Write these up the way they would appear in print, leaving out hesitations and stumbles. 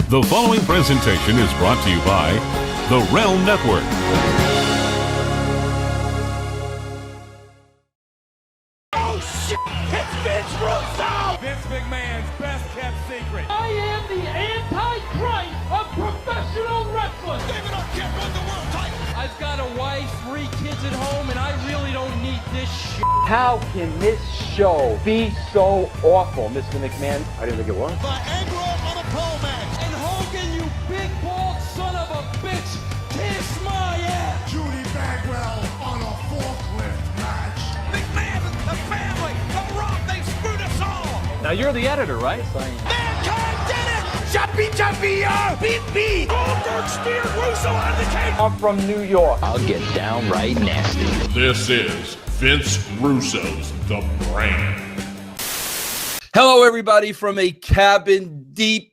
The following presentation is brought to you by the Realm Network. Oh shit! It's Vince Russo! Vince McMahon's best-kept secret. I am the Antichrist of professional wrestling. David Arquette won the world title. I've got a wife, 3 kids at home, and I really don't need this shit. How can this show be so awful, Mr. McMahon? I didn't think it was. Viagra on a pole match. And Hogan, you big bald son of a bitch, kiss my ass. Judy Bagwell on a forklift match. McMahon, the family, the Rock, they screwed us all. Now you're the editor, right? Mankind did it! Jumpy, beat me! Goldberg steered Russo out of the cage. I'm from New York. I'll get downright nasty. This is Vince Russo's The Brand. Hello, everybody, from a cabin deep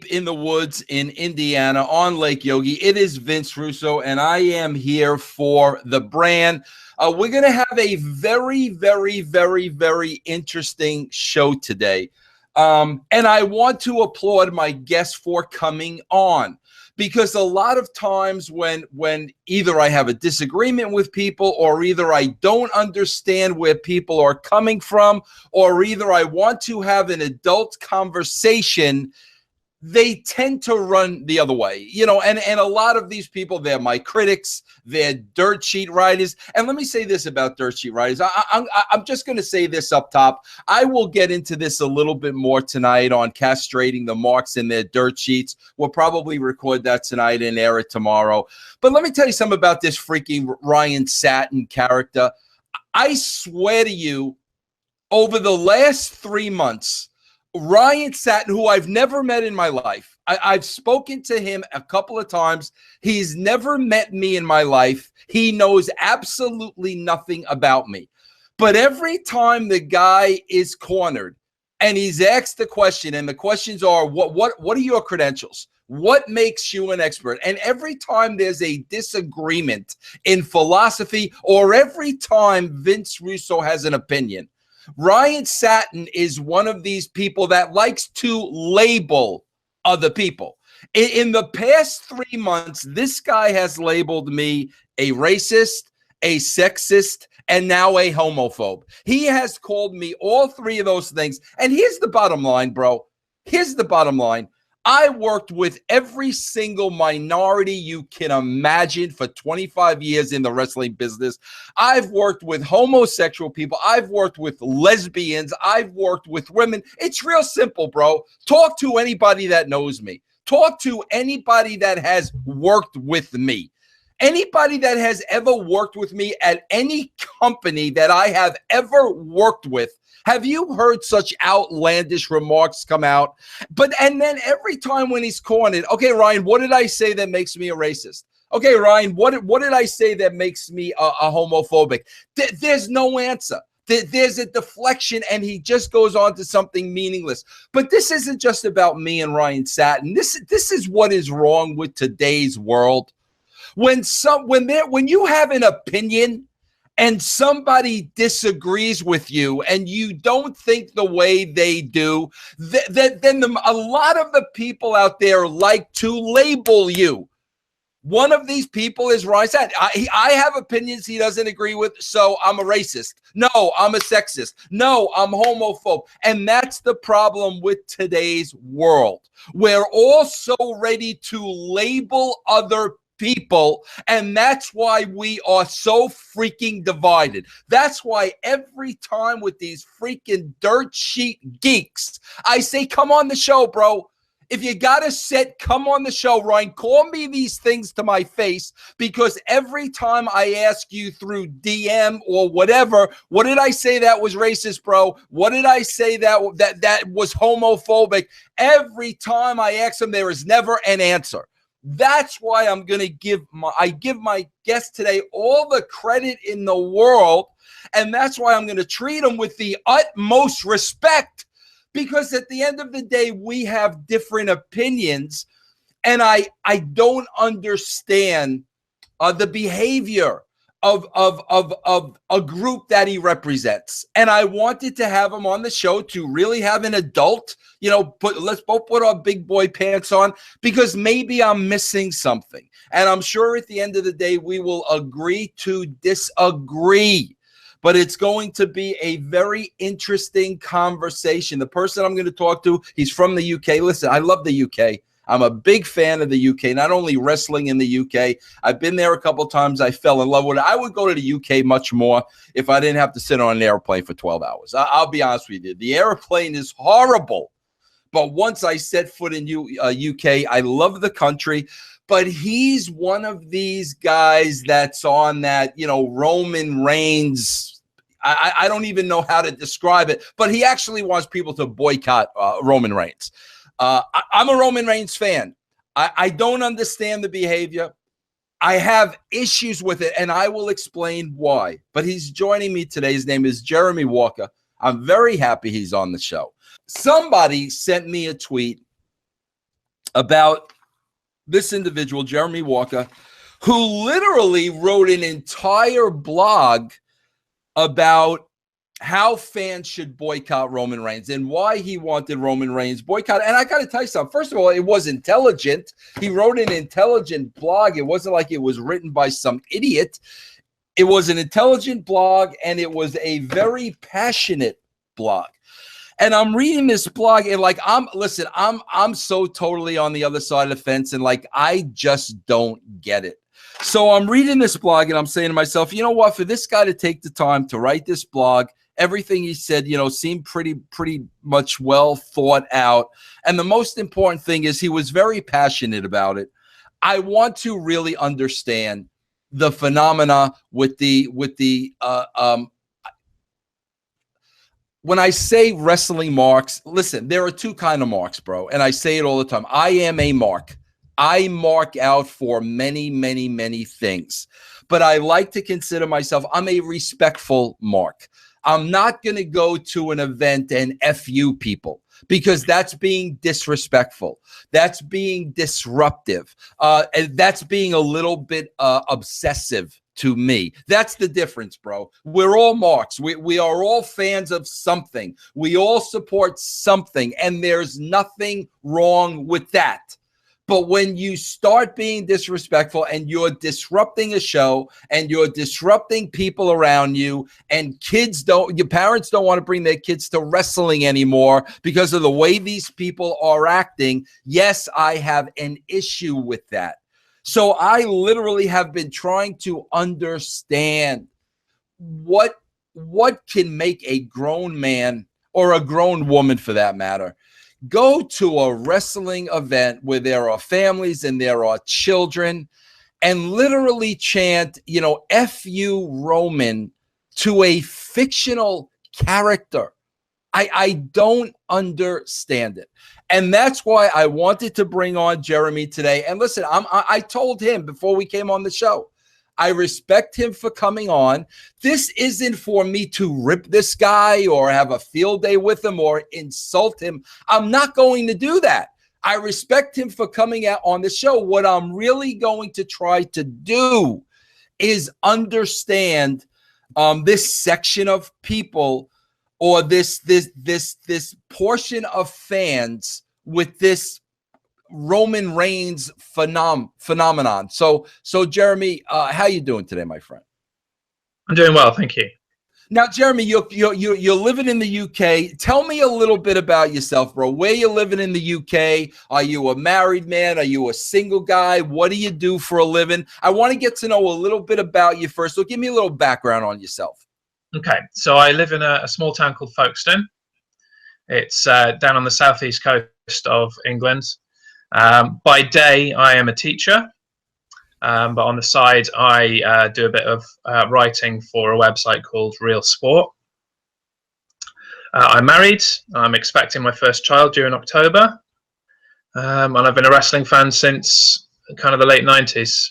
in the woods in Indiana on Lake Yogi. It is Vince Russo, and I am here for The Brand. We're going to have a very interesting show today. And I want to applaud my guests for coming on, because a lot of times when either I have a disagreement with people, or either I don't understand where people are coming from, or either I want to have an adult conversation, they tend to run the other way, and a lot of these people, they're my critics, they're dirt sheet writers. And let me say this about dirt sheet writers. I'm just going to say this up top. I will get into this a little bit more tonight on castrating the marks in their dirt sheets. We'll probably record that tonight and air it tomorrow. But let me tell you something about this freaking Ryan Satin character. I swear to you, over the last 3 months, Ryan Satin, who I've never met in my life, I've spoken to him a couple of times. He's never met me in my life. He knows absolutely nothing about me. But every time the guy is cornered and he's asked the question, and the questions are, what are your credentials? What makes you an expert? And every time there's a disagreement in philosophy, or every time Vince Russo has an opinion, Ryan Satin is one of these people that likes to label other people. In the past 3 months, this guy has labeled me a racist, a sexist, and now a homophobe. He has called me all 3 of those things. And here's the bottom line, bro. Here's the bottom line. I worked with every single minority you can imagine for 25 years in the wrestling business. I've worked with homosexual people. I've worked with lesbians. I've worked with women. It's real simple, bro. Talk to anybody that knows me. Talk to anybody that has worked with me. Anybody that has ever worked with me at any company that I have ever worked with. Have you heard such outlandish remarks come out? And then every time when he's cornered, okay, Ryan, what did I say that makes me a racist? Okay, Ryan, what did I say that makes me a homophobic? There's no answer. There's a deflection, and he just goes on to something meaningless. But this isn't just about me and Ryan Satin. This is what is wrong with today's world. When you have an opinion and somebody disagrees with you and you don't think the way they do, then a lot of the people out there like to label you. One of these people is Ryan Satin. I have opinions he doesn't agree with, so I'm a racist. No, I'm a sexist. No, I'm homophobe. And that's the problem with today's world. We're all so ready to label other people, and that's why we are so freaking divided. That's why every time with these freaking dirt sheet geeks, I say, come on the show, bro. If you got a set, come on the show, Ryan. Call me these things to my face, because every time I ask you through DM or whatever, what did I say that was racist, bro? What did I say that was homophobic? Every time I ask them, there is never an answer. That's why I'm going to give my guest today all the credit in the world, and that's why I'm going to treat them with the utmost respect, because at the end of the day, we have different opinions, and I don't understand the behavior of a group that he represents. And I wanted to have him on the show to really have an adult, let's both put our big boy pants on, because maybe I'm missing something. And I'm sure at the end of the day, we will agree to disagree. But it's going to be a very interesting conversation. The person I'm going to talk to, he's from the UK. Listen, I love the UK. I'm a big fan of the UK, not only wrestling in the UK. I've been there a couple times. I fell in love with it. I would go to the UK much more if I didn't have to sit on an airplane for 12 hours. I'll be honest with you. The airplane is horrible. But once I set foot in UK, I love the country. But he's one of these guys that's on that, Roman Reigns. I don't even know how to describe it, but he actually wants people to boycott Roman Reigns. I'm a Roman Reigns fan. I don't understand the behavior. I have issues with it, and I will explain why. But he's joining me today. His name is Jeremy Walker. I'm very happy he's on the show. Somebody sent me a tweet about this individual, Jeremy Walker, who literally wrote an entire blog about how fans should boycott Roman Reigns and why he wanted Roman Reigns boycott. And I got to tell you something. First of all, it was intelligent. He wrote an intelligent blog. It wasn't like it was written by some idiot. It was an intelligent blog, and it was a very passionate blog. And I'm reading this blog, and I'm so totally on the other side of the fence, and I just don't get it. So I'm reading this blog, and I'm saying to myself, you know what? For this guy to take the time to write this blog, everything he said, seemed pretty much well thought out. And the most important thing is he was very passionate about it. I want to really understand the phenomena with the when I say wrestling marks, listen, there are two kinds of marks, bro. And I say it all the time. I am a mark. I mark out for many, many, many things. But I like to consider myself, I'm a respectful mark. I'm not going to go to an event and F you people, because that's being disrespectful. That's being disruptive. And that's being a little bit obsessive to me. That's the difference, bro. We're all marks. We are all fans of something. We all support something, and there's nothing wrong with that. But when you start being disrespectful and you're disrupting a show and you're disrupting people around you, and your parents don't want to bring their kids to wrestling anymore because of the way these people are acting, yes, I have an issue with that. So I literally have been trying to understand what can make a grown man, or a grown woman for that matter, go to a wrestling event where there are families and there are children and literally chant, F you Roman to a fictional character. I don't understand it. And that's why I wanted to bring on Jeremy today. And listen, I told him before we came on the show, I respect him for coming on. This isn't for me to rip this guy or have a field day with him or insult him. I'm not going to do that. I respect him for coming out on the show. What I'm really going to try to do is understand this section of people, or this portion of fans with this Roman Reigns phenomenon. So Jeremy, how you doing today, my friend? I'm doing well, thank you. Now, Jeremy, you're living in the UK. Tell me a little bit about yourself, bro. Where you living in the UK? Are you a married man? Are you a single guy? What do you do for a living? I want to get to know a little bit about you first. So give me a little background on yourself. Okay, so I live in a small town called Folkestone. It's down on the southeast coast of England. By day, I am a teacher, but on the side, I do a bit of writing for a website called Real Sport. I'm married. I'm expecting my first child due in October, and I've been a wrestling fan since kind of the late 90s.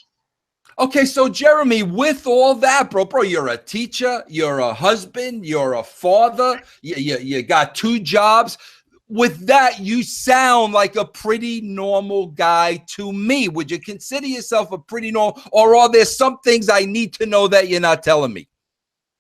Okay, so Jeremy, with all that, bro, you're a teacher, you're a husband, you're a father, you got 2 jobs. with that, you sound like a pretty normal guy to me. Would you consider yourself a pretty normal, or are there some things I need to know that you're not telling me?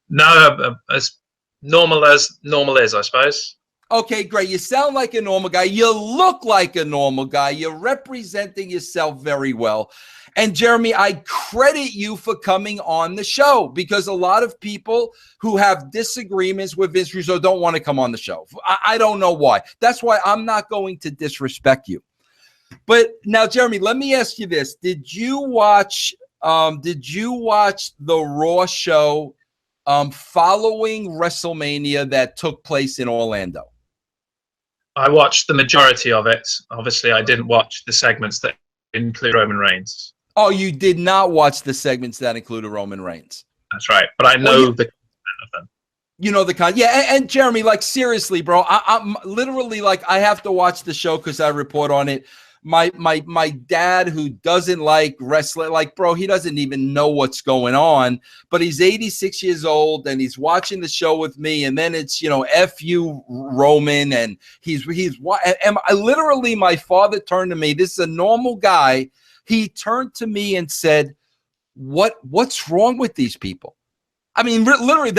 No, as normal is, I suppose. Okay, great. You sound like a normal guy. You look like a normal guy. You're representing yourself very well. And Jeremy, I credit you for coming on the show, because a lot of people who have disagreements with Vince Russo don't want to come on the show. I don't know why. That's why I'm not going to disrespect you. But now, Jeremy, let me ask you this. Did you watch the Raw show following WrestleMania that took place in Orlando? I watched the majority of it. Obviously, I didn't watch the segments that include Roman Reigns. Oh, you did not watch the segments that included Roman Reigns. That's right. But I know the content of them. You know the kind. Yeah, and Jeremy, like, seriously, bro, I'm literally, like, I have to watch the show because I report on it. My dad, who doesn't like wrestling, like, bro, he doesn't even know what's going on, but he's 86 years old and he's watching the show with me, and then it's, F you, Roman, and and I literally, my father turned to me. This is a normal guy. He turned to me and said, what's wrong with these people? I mean, literally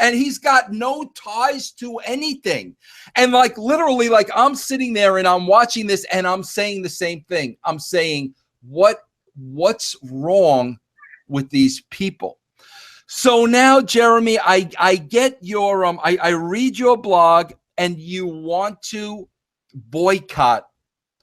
and he's got no ties to anything. And like, literally, like, I'm sitting there and I'm watching this and I'm saying the same thing. I'm saying, what's wrong with these people? So now, Jeremy, I get your, I read your blog, and you want to boycott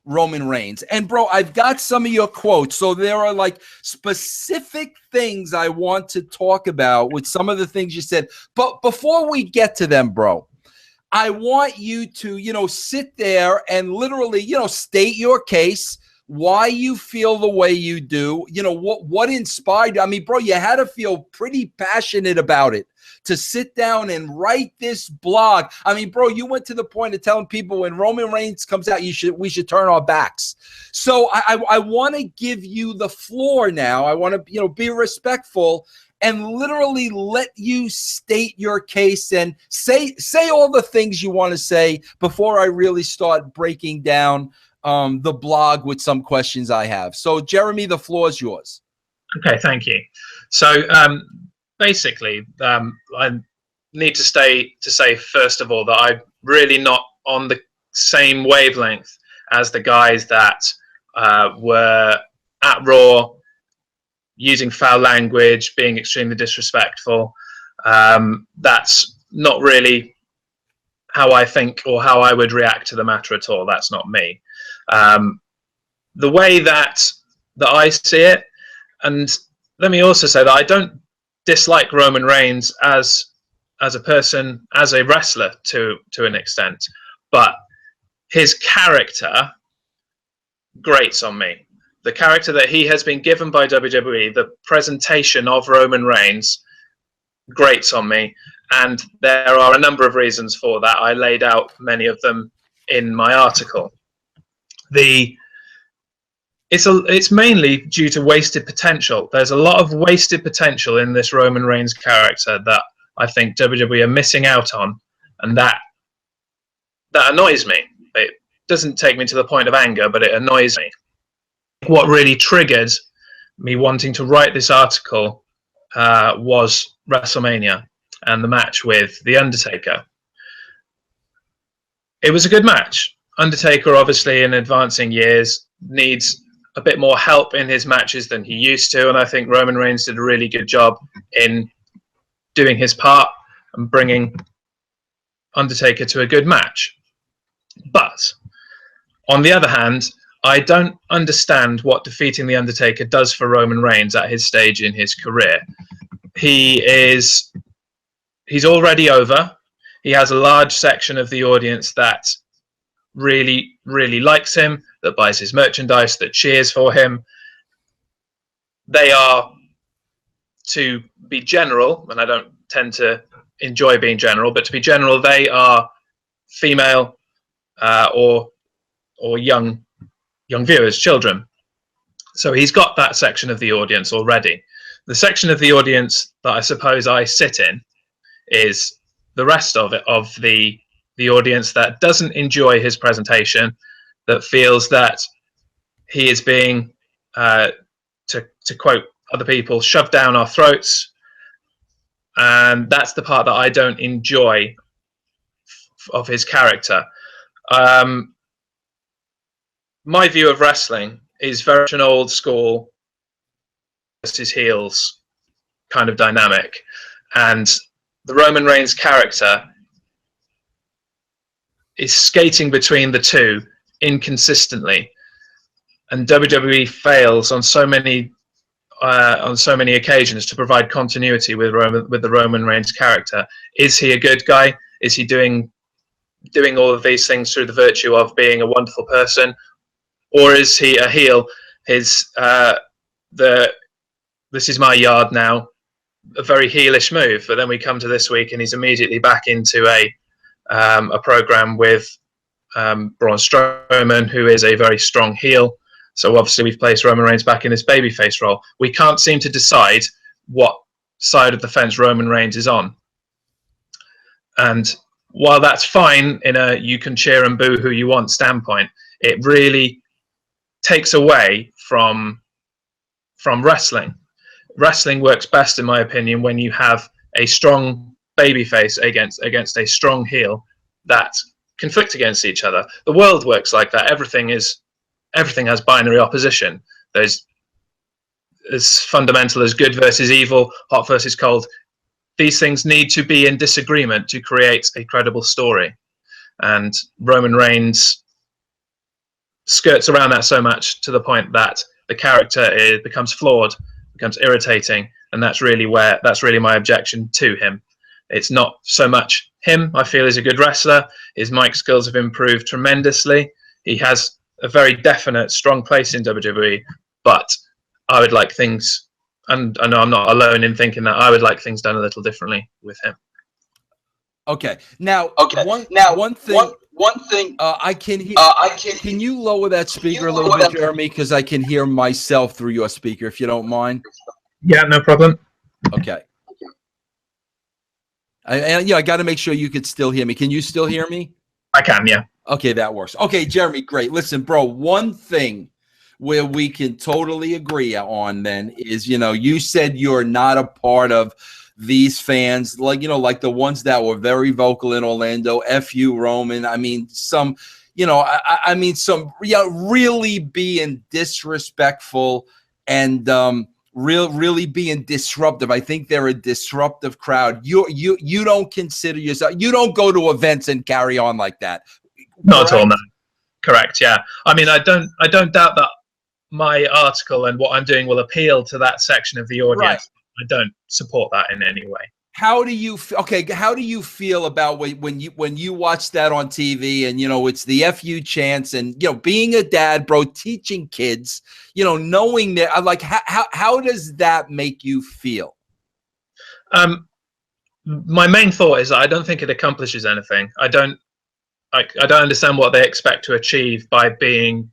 Roman Reigns. And bro, I've got some of your quotes. So there are like specific things I want to talk about with some of the things you said. But before we get to them, bro, I want you to, sit there and literally, state your case, why you feel the way you do, what inspired you. I mean, bro, you had to feel pretty passionate about it to sit down and write this blog. I mean, bro, you went to the point of telling people when Roman Reigns comes out, we should turn our backs. So I want to give you the floor now. I want to, be respectful and literally let you state your case and say all the things you want to say before I really start breaking down the blog with some questions I have. So, Jeremy, the floor is yours. Okay, thank you. So, basically, I need to say first of all that I'm really not on the same wavelength as the guys that were at Raw using foul language, being extremely disrespectful. That's not really how I think or how I would react to the matter at all. That's not me. The way that I see it, and let me also say that I don't dislike Roman Reigns as a person, as a wrestler to an extent, but his character grates on me. The character that he has been given by WWE, the presentation of Roman Reigns, grates on me, and there are a number of reasons for that. I laid out many of them in my article. It's mainly due to wasted potential. There's a lot of wasted potential in this Roman Reigns character that I think WWE are missing out on, and that annoys me. It doesn't take me to the point of anger, but it annoys me. What really triggered me wanting to write this article was WrestleMania and the match with The Undertaker. It was a good match. Undertaker, obviously, in advancing years, needs a bit more help in his matches than he used to, and I think Roman Reigns did a really good job in doing his part and bringing Undertaker to a good match. But on the other hand, I don't understand what defeating The Undertaker does for Roman Reigns at his stage in his career. He's already over. He has a large section of the audience that really, really likes him, that buys his merchandise, that cheers for him. They are, to be general, and I don't tend to enjoy being general, but to be general, they are female or young viewers, children. So he's got that section of the audience already. The section of the audience that I suppose I sit in is the rest of it, of the the audience that doesn't enjoy his presentation, that feels that he is being, to quote other people, shoved down our throats. And that's the part that I don't enjoy of his character. My view of wrestling is very much an old school versus heels kind of dynamic. And the Roman Reigns character is skating between the two inconsistently. And WWE fails on so many occasions to provide continuity with the Roman Reigns character. Is he a good guy? Is he doing all of these things through the virtue of being a wonderful person, or is he a heel? His this is my yard now, a very heelish move. But then we come to this week, and he's immediately back into a program with Braun Strowman, who is a very strong heel. So obviously we've placed Roman Reigns back in this babyface role. We can't seem to decide what side of the fence Roman Reigns is on. And while that's fine in a you can cheer and boo who you want standpoint, it really takes away from wrestling. Wrestling works best, in my opinion, when you have a strong babyface against a strong heel that conflict against each other. The world works like that. Everything has binary opposition. There's as fundamental as good versus evil, hot versus cold. These things need to be in disagreement to create a credible story. And Roman Reigns skirts around that so much to the point that the character becomes flawed, becomes irritating, and that's really my objection to him. It's not so much him. I feel he's a good wrestler. His mic skills have improved tremendously. He has a very definite, strong place in WWE, but I would like things, and I know I'm not alone in thinking that, I would like things done a little differently with him. Okay. Now, one thing. I can hear. Can you lower that speaker a little bit, Jeremy? Because I can hear myself through your speaker, if you don't mind. Yeah, no problem. Okay. I got to make sure you could still hear me. Can you still hear me? I can, yeah. Okay, that works. Okay, Jeremy, great. Listen, bro, one thing where we can totally agree on then is, you said you're not a part of these fans, like the ones that were very vocal in Orlando, F you, Roman. I mean, some really being disrespectful and really being disruptive. I think they're a disruptive crowd. You don't consider yourself, you don't go to events and carry on like that. Not at all, no. Correct, yeah. I mean, I don't doubt that my article and what I'm doing will appeal to that section of the audience. Right. I don't support that in any way. How do you feel about when you watch that on TV and it's the FU chants and being a dad, bro, teaching kids, knowing that, like, how does that make you feel? My main thought is that I don't think it accomplishes anything. I don't understand what they expect to achieve by being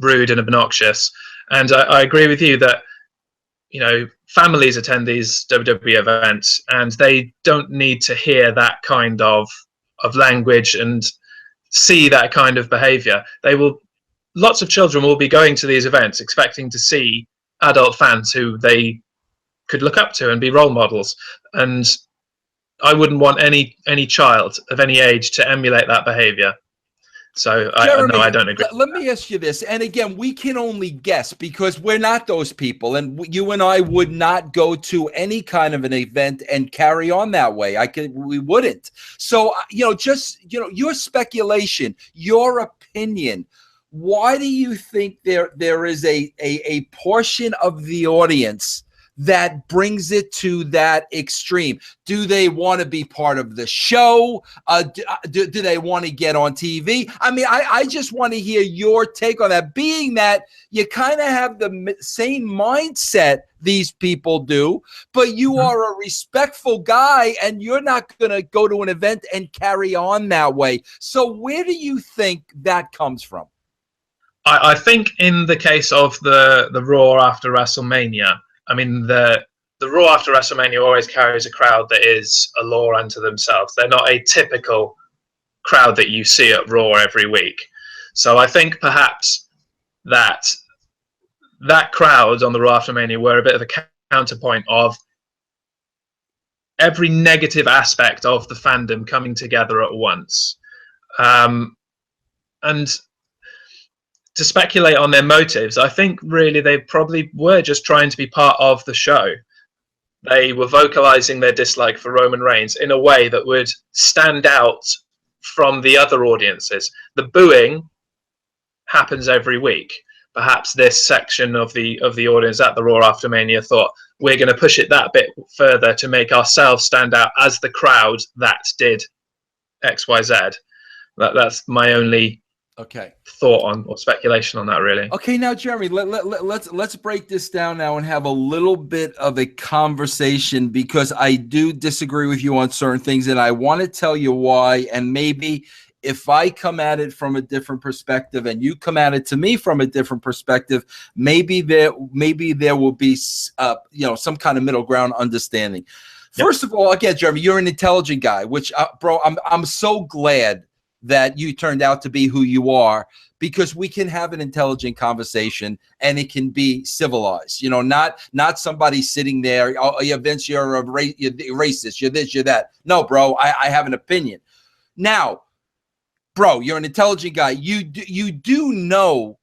rude and obnoxious. And I agree with you that families attend these WWE events and they don't need to hear that kind of language and see that kind of behavior. Lots of children will be going to these events expecting to see adult fans who they could look up to and be role models. And I wouldn't want any child of any age to emulate that behavior. So Jeremy, I don't agree. Let me ask you this, and again, we can only guess because we're not those people, and you and I would not go to any kind of an event and carry on that way. We wouldn't. So your speculation, your opinion. Why do you think there is a portion of the audience that brings it to that extreme? Do they want to be part of the show? Do they want to get on TV? I mean, I just want to hear your take on that, being that you kind of have the same mindset these people do, but you are a respectful guy and you're not going to go to an event and carry on that way. So where do you think that comes from? I think in the case of the Raw after WrestleMania, I mean, the Raw after WrestleMania always carries a crowd that is a law unto themselves. They're not a typical crowd that you see at Raw every week. So I think perhaps that crowd on the Raw after Mania were a bit of a counterpoint of every negative aspect of the fandom coming together at once. And to speculate on their motives, I think really they probably were just trying to be part of the show. They were vocalizing their dislike for Roman Reigns in a way that would stand out from the other audiences. The booing happens every week. Perhaps this section of the audience at the Raw after Mania thought, we're going to push it that bit further to make ourselves stand out as the crowd that did XYZ. That's my only thought on or speculation on that, really. Okay, now Jeremy, let's break this down now and have a little bit of a conversation, because I do disagree with you on certain things, and I want to tell you why. And maybe if I come at it from a different perspective and you come at it to me from a different perspective, maybe there will be some kind of middle ground understanding. Yep. First of all, again, Jeremy, you're an intelligent guy, which bro, I'm so glad that you turned out to be who you are, because we can have an intelligent conversation and it can be civilized, not somebody sitting there, oh yeah, Vince, you're a racist, you're this, you're that. No, bro, I have an opinion. Now, bro, you're an intelligent guy. You do know,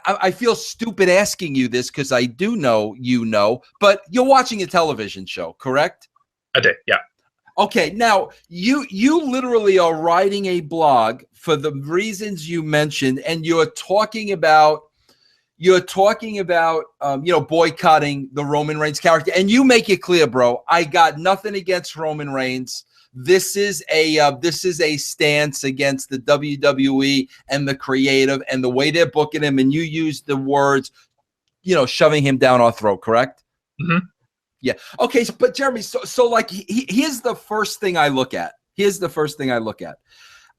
I feel stupid asking you this because I do know, but you're watching a television show, correct? I do, yeah. Okay, now you literally are writing a blog for the reasons you mentioned, and you're talking about boycotting the Roman Reigns character, and you make it clear, bro. I got nothing against Roman Reigns. This is a stance against the WWE and the creative and the way they're booking him, and you use the words, shoving him down our throat, correct? Mm-hmm. Yeah. Okay. But Jeremy, so like, here's the first thing I look at.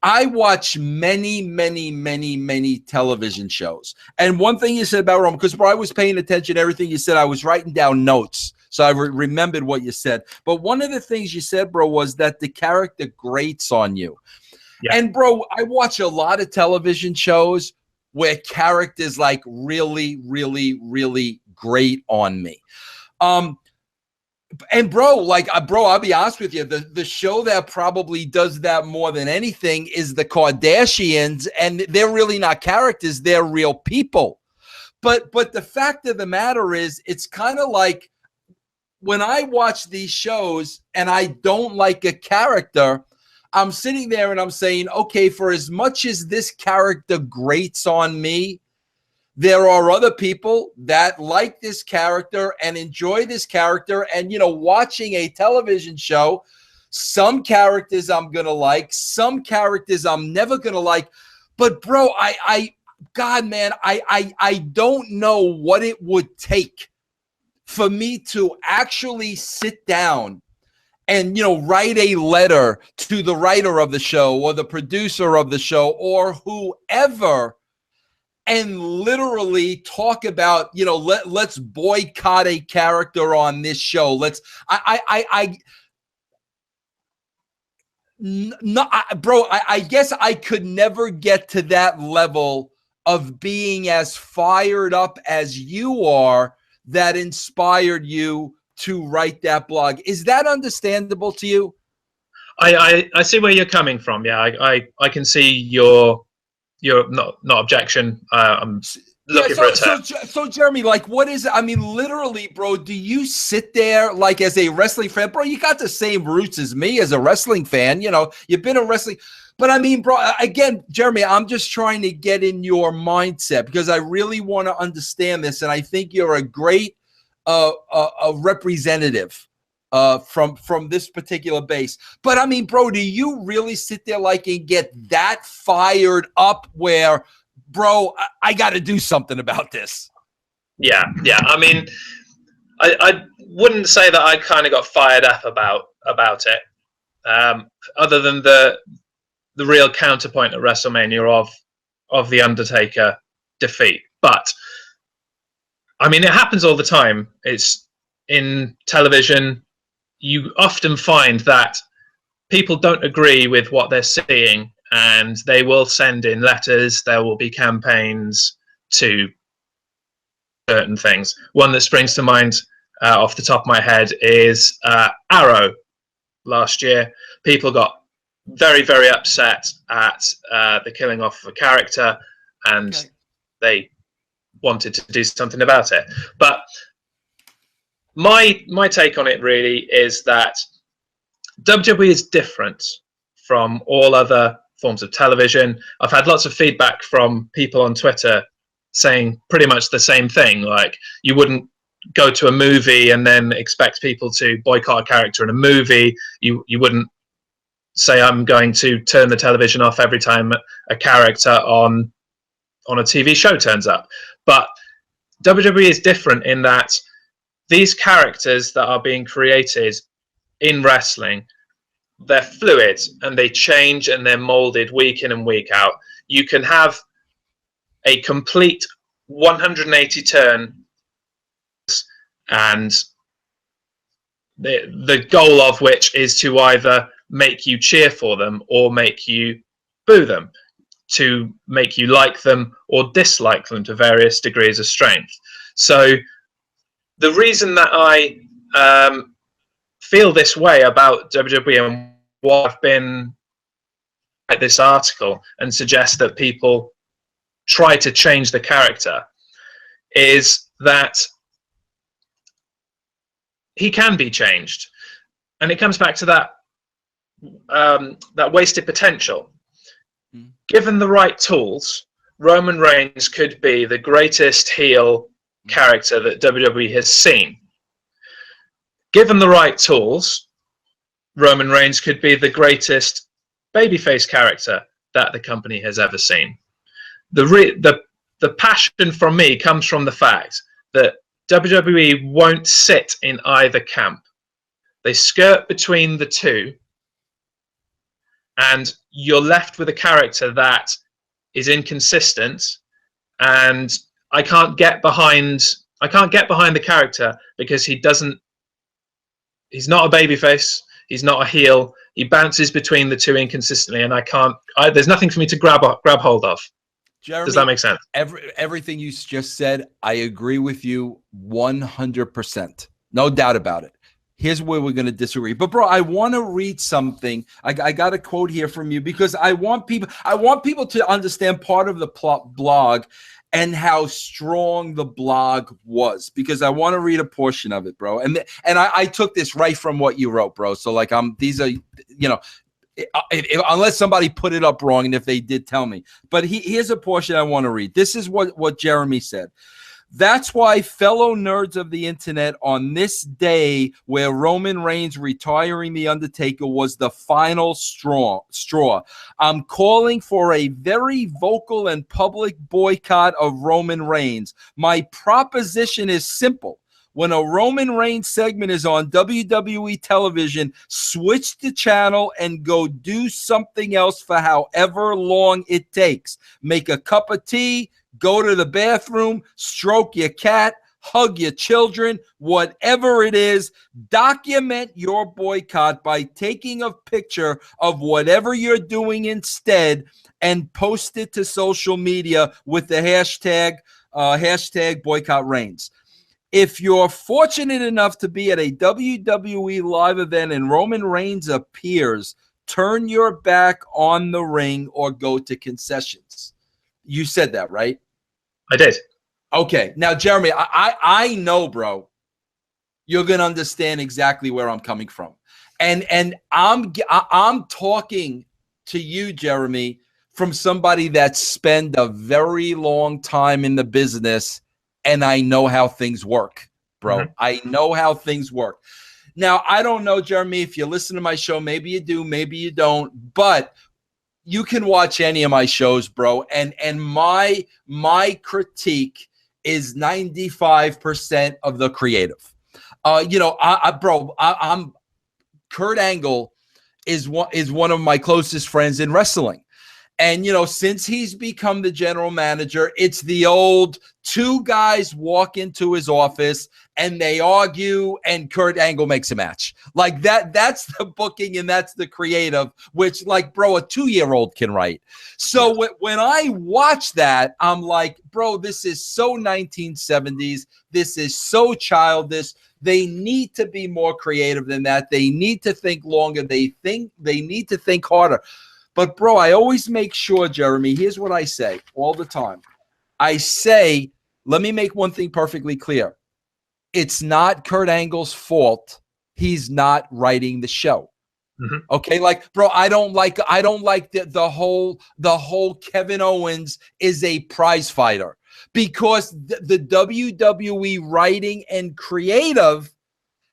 I watch many television shows. And one thing you said about Roman, because I was paying attention to everything you said, I was writing down notes. So I remembered what you said. But one of the things you said, bro, was that the character grates on you. Yeah. And bro, I watch a lot of television shows where characters like really grate on me. And bro, I'll be honest with you, the show that probably does that more than anything is the Kardashians, and they're really not characters, they're real people. But the fact of the matter is, it's kind of like when I watch these shows and I don't like a character, I'm sitting there and I'm saying, okay, for as much as this character grates on me, there are other people that like this character and enjoy this character. And, watching a television show, some characters I'm going to like, some characters I'm never going to like. But, bro, I don't know what it would take for me to actually sit down and, write a letter to the writer of the show or the producer of the show or whoever, and literally talk about, let's boycott a character on this show. I guess I could never get to that level of being as fired up as you are that inspired you to write that blog. Is that understandable to you? I see where you're coming from. Yeah, I can see your not objection. I'm looking for a term. So Jeremy, like, what is it? I mean, literally, bro, do you sit there like as a wrestling fan? Bro, you got the same roots as me as a wrestling fan. You've been a wrestling. But I mean, bro, again, Jeremy, I'm just trying to get in your mindset because I really want to understand this. And I think you're a great a representative from this particular base. But I mean, bro, do you really sit there like and get that fired up where, bro, I got to do something about this? Yeah. I mean, I wouldn't say that I kind of got fired up about it, other than the real counterpoint at WrestleMania of the Undertaker defeat. But I mean, it happens all the time. It's in television. You often find that people don't agree with what they're seeing and they will send in letters. There will be campaigns to certain things. One that springs to mind off the top of my head is Arrow. Last year, people got very, very upset at the killing off of a character, and they wanted to do something about it. But my take on it really is that WWE is different from all other forms of television. I've had lots of feedback from people on Twitter saying pretty much the same thing. Like, you wouldn't go to a movie and then expect people to boycott a character in a movie. You wouldn't say, I'm going to turn the television off every time a character on a TV show turns up. But WWE is different in that these characters that are being created in wrestling, they're fluid and they change and they're molded week in and week out. You can have a complete 180 turn, and the goal of which is to either make you cheer for them or make you boo them, to make you like them or dislike them to various degrees of strength. So the reason that I feel this way about WWE and what I've been at this article and suggest that people try to change the character is that he can be changed, and it comes back to that that wasted potential. Given the right tools, Roman Reigns could be the greatest heel character that WWE has seen. Given the right tools, Roman Reigns could be the greatest babyface character that the company has ever seen. The passion from me comes from the fact that WWE won't sit in either camp. They skirt between the two, and you're left with a character that is inconsistent, and I can't get behind the character because he's not a babyface, he's not a heel, he bounces between the two inconsistently, and there's nothing for me to grab hold of. Jeremy, does that make sense? Everything you just said, I agree with you 100%. No doubt about it. Here's where we're going to disagree. But bro, I want to read something. I got a quote here from you because I want people to understand part of the blog and how strong the blog was, because I want to read a portion of it, bro. And I took this right from what you wrote, bro. So like these are, you know, unless somebody put it up wrong, and if they did, tell me. But here's a portion I want to read. This is what Jeremy said. That's why, fellow nerds of the internet, on this day where Roman Reigns retiring The Undertaker was the final straw, I'm calling for a very vocal and public boycott of Roman Reigns. My proposition is simple. When a Roman Reigns segment is on WWE television, switch the channel and go do something else for however long it takes. Make a cup of tea, go to the bathroom, stroke your cat, hug your children, whatever it is. Document your boycott by taking a picture of whatever you're doing instead and post it to social media with the hashtag boycott Reigns. If you're fortunate enough to be at a WWE live event and Roman Reigns appears, turn your back on the ring or go to concessions. You said that, right? I did. Okay. Now, Jeremy, I know, bro, you're going to understand exactly where I'm coming from. And I'm talking to you, Jeremy, from somebody that spent a very long time in the business, and I know how things work, bro. Mm-hmm. I know how things work. Now, I don't know, Jeremy, if you listen to my show, maybe you do, maybe you don't, but you can watch any of my shows, bro. And my critique is 95% of the creative. I'm Kurt Angle is one of my closest friends in wrestling. And, since he's become the general manager, it's the old two guys walk into his office and they argue and Kurt Angle makes a match. Like that's the booking and that's the creative, which like, bro, a 2-year-old can write. So when I watch that, I'm like, bro, this is so 1970s. This is so childish. They need to be more creative than that. They need to think longer. They need to think harder. But, bro, I always make sure, Jeremy, here's what I say all the time. I say, let me make one thing perfectly clear. It's not Kurt Angle's fault he's not writing the show. Mm-hmm. Okay, like, bro, I don't like the whole Kevin Owens is a prize fighter, because the WWE writing and creative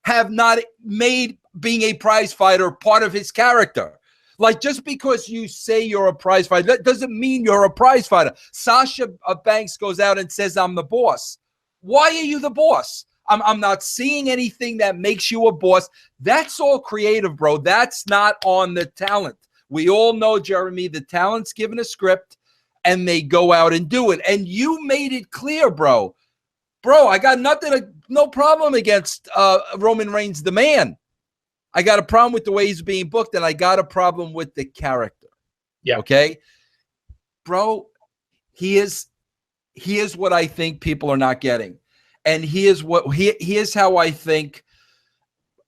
have not made being a prize fighter part of his character. Like, just because you say you're a prize fighter, that doesn't mean you're a prize fighter. Sasha Banks goes out and says, I'm the boss. Why are you the boss? I'm not seeing anything that makes you a boss. That's all creative, bro. That's not on the talent. We all know, Jeremy, the talent's given a script and they go out and do it. And you made it clear, bro. Bro, I got no problem against Roman Reigns, the man. I got a problem with the way he's being booked, and I got a problem with the character. Yeah. Okay? Bro, here's what I think people are not getting. And here's how I think.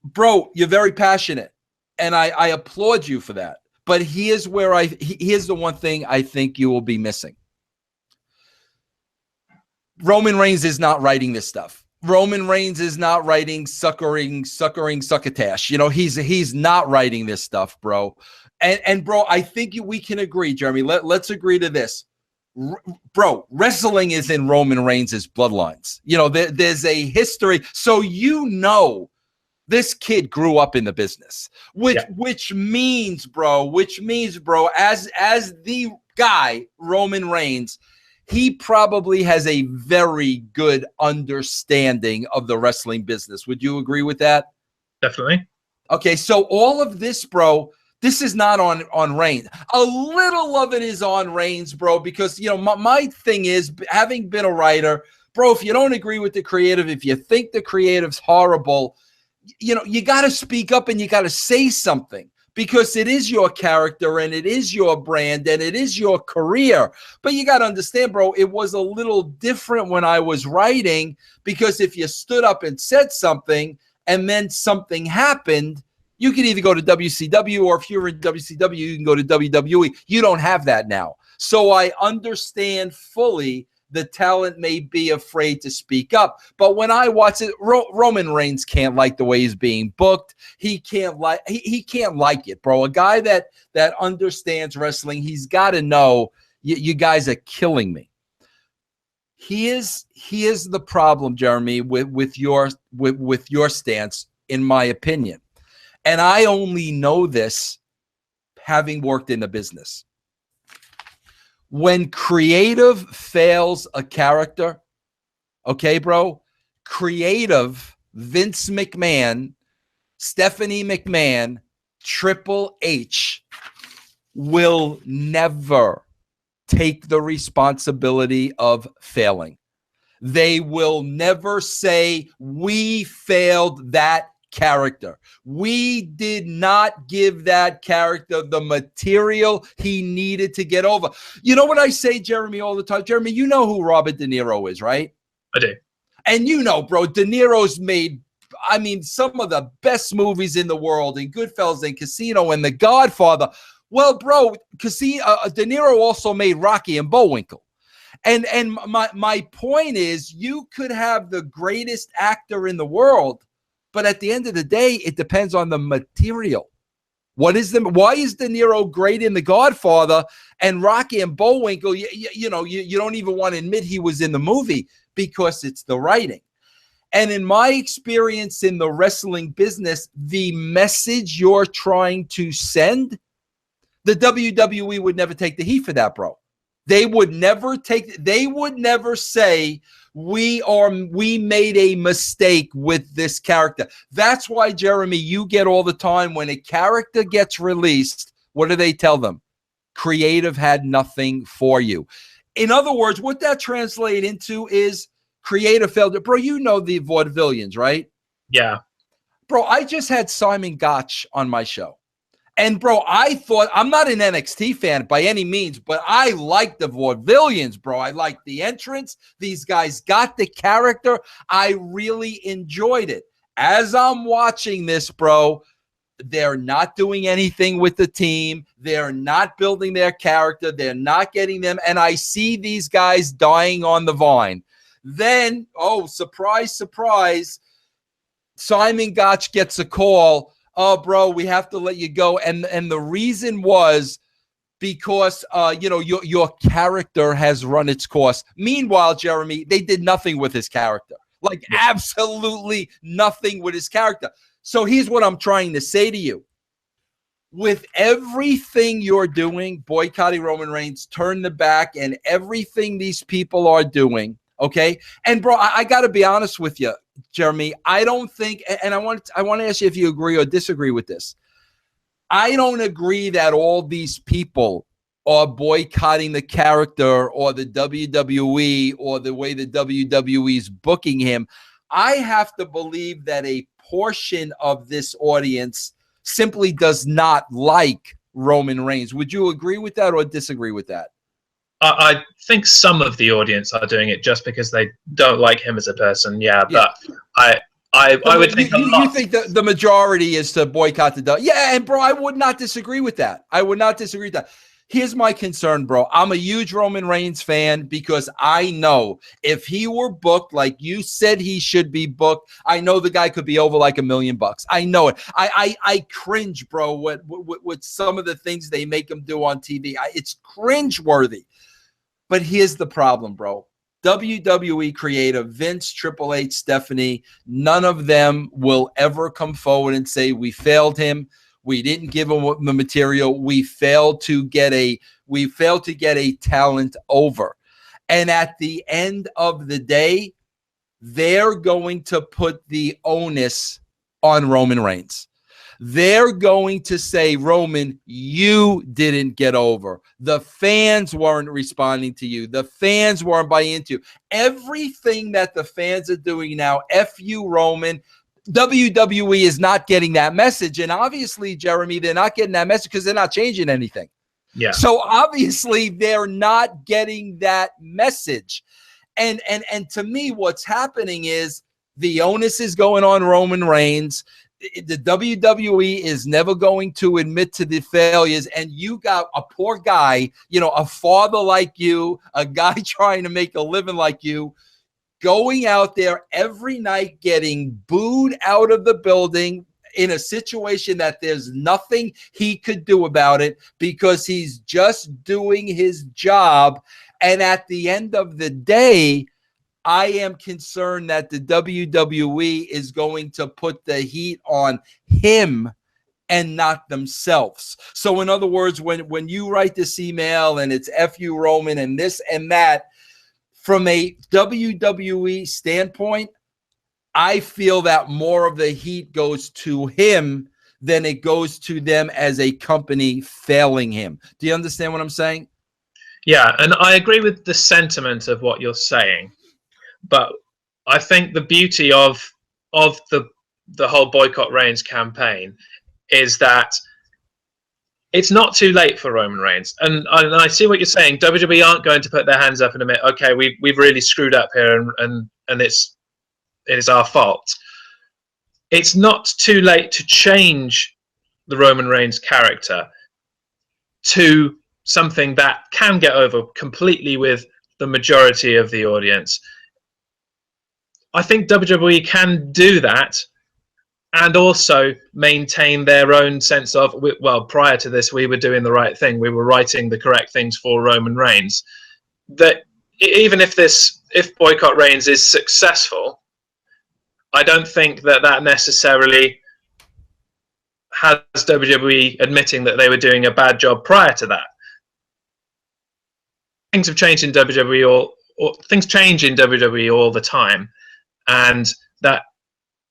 Bro, you're very passionate, and I applaud you for that. But here's the one thing I think you will be missing. Roman Reigns is not writing this stuff. Roman Reigns is not writing succoring succotash. He's not writing this stuff, bro. And bro, I think we can agree, Jeremy. Let's agree to this. Bro, wrestling is in Roman Reigns' bloodlines. There's a history. So this kid grew up in the business, which means, bro, as the guy, Roman Reigns, he probably has a very good understanding of the wrestling business. Would you agree with that? Definitely. Okay, so all of this, bro, this is not on Reigns. A little of it is on Reigns, bro, because, my thing is, having been a writer, bro, if you don't agree with the creative, if you think the creative's horrible, you got to speak up and you got to say something. Because it is your character and it is your brand and it is your career. But you got to understand, bro, it was a little different when I was writing, because if you stood up and said something and then something happened, you could either go to WCW, or if you're in WCW, you can go to WWE. You don't have that now. So I understand fully the talent may be afraid to speak up. But when I watch it, Roman Reigns can't like the way he's being booked. He can't like it, bro. A guy that understands wrestling, he's got to know you guys are killing me. Here's the problem, Jeremy, with your stance, in my opinion. And I only know this having worked in the business. When creative fails a character, okay, bro, creative, Vince McMahon, Stephanie McMahon, Triple H will never take the responsibility of failing. They will never say, we failed that character. We did not give that character the material he needed to get over. You know what I say, Jeremy, all the time? Jeremy, you know who Robert De Niro is, right? I do. And bro, De Niro's made, some of the best movies in the world, in Goodfellas and Casino and The Godfather. Well, bro, De Niro also made Rocky and Bullwinkle. And my point is, you could have the greatest actor in the world, but at the end of the day, it depends on the material. Why is De Niro great in The Godfather and Rocky and Bullwinkle? You don't even want to admit he was in the movie, because it's the writing. And in my experience in the wrestling business, the message you're trying to send, the WWE would never take the heat for that, bro. They would never say, we made a mistake with this character. That's why, Jeremy, you get all the time when a character gets released, what do they tell them? creative had nothing for you. In other words, what that translates into is creative failure. Bro, you know the vaudevillians, right? Yeah. Bro, I just had Simon Gotch on my show. And, bro, I thought, I'm not an NXT fan by any means, but I like the vaudevillians, bro. I like the entrance. These guys got the character. I really enjoyed it. As I'm watching this, bro, they're not doing anything with the team. They're not building their character. They're not getting them. And I see these guys dying on the vine. Then, oh, surprise, surprise, Simon Gotch gets a call. Oh, bro, we have to let you go. And the reason was because, your character has run its course. Meanwhile, Jeremy, they did nothing with his character. Like, absolutely nothing with his character. So here's what I'm trying to say to you. With everything you're doing, boycotting Roman Reigns, turn the back, and everything these people are doing, okay? And, bro, I got to be honest with you, Jeremy. I don't think, and I want to ask you if you agree or disagree with this. I don't agree that all these people are boycotting the character or the WWE or the way the WWE is booking him. I have to believe that a portion of this audience simply does not like Roman Reigns. Would you agree with that or disagree with that? I think some of the audience are doing it just because they don't like him as a person. Yeah, but I would think you think the majority is to boycott the yeah, and bro, I would not disagree with that. I would not disagree with that. Here's my concern, bro. I'm a huge Roman Reigns fan because I know if he were booked like you said he should be booked, I know the guy could be over like $1 million. I know it. I cringe, bro, with some of the things they make him do on TV. It's cringe-worthy. But here's the problem, bro. WWE creative, Vince, Triple H, Stephanie, none of them will ever come forward and say we failed him. We didn't give him the material. We failed to get a talent over. And at the end of the day, they're going to put the onus on Roman Reigns. They're going to say, Roman, you didn't get over. The fans weren't responding to you. The fans weren't buying into you. Everything that the fans are doing now, F you, Roman. WWE is not getting that message. And obviously, Jeremy, they're not getting that message because they're not changing anything. Yeah. So obviously, they're not getting that message. And to me, what's happening is the onus is going on Roman Reigns. The WWE is never going to admit to the failures, and you got a poor guy, a father like you, a guy trying to make a living like you, going out there every night getting booed out of the building in a situation that there's nothing he could do about it because he's just doing his job. And at the end of the day, I am concerned that the WWE is going to put the heat on him and not themselves. So in other words, when you write this email and it's F you Roman and this and that, from a WWE standpoint, I feel that more of the heat goes to him than it goes to them as a company failing him. Do you understand what I'm saying? Yeah, and I agree with the sentiment of what you're saying. But I think the beauty of the whole Boycott Reigns campaign is that it's not too late for Roman Reigns. And I see what you're saying. WWE aren't going to put their hands up and admit, okay, we've really screwed up here and it is our fault. It's not too late to change the Roman Reigns character to something that can get over completely with the majority of the audience. I think WWE can do that and also maintain their own sense of, well, prior to this, we were doing the right thing. We were writing the correct things for Roman Reigns. That even if Boycott Reigns is successful, I don't think that necessarily has WWE admitting that they were doing a bad job prior to that. Things have changed in WWE, or things change in WWE all the time. And that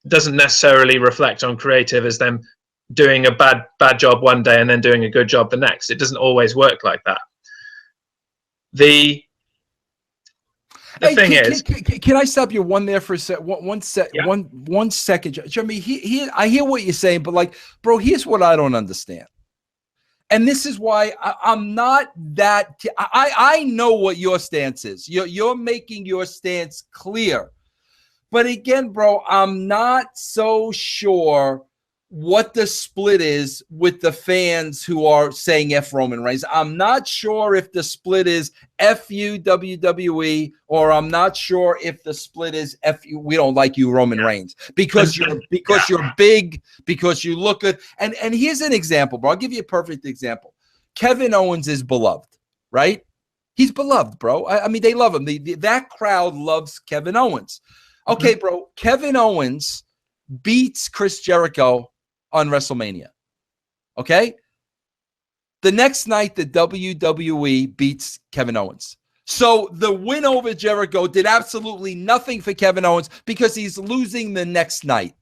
doesn't necessarily reflect on creative as them doing a bad job one day and then doing a good job the next. It doesn't always work like that. The thing is, can I stop you one there for a sec? One second, Jeremy. I hear what you're saying, but like, bro, here's what I don't understand. And this is why I'm not that. I know what your stance is. You're making your stance clear. But again, bro, I'm not so sure what the split is with the fans who are saying F Roman Reigns. I'm not sure if the split is F you WWE, or I'm not sure if the split is F you, we don't like you, Roman Reigns, because you're big, because you look good. And here's an example, bro. I'll give you a perfect example. Kevin Owens is beloved, right? He's beloved, bro. I mean, they love him. That crowd loves Kevin Owens. Okay, bro. Kevin Owens beats Chris Jericho on WrestleMania. Okay? The next night, the WWE beats Kevin Owens. So the win over Jericho did absolutely nothing for Kevin Owens because he's losing the next night.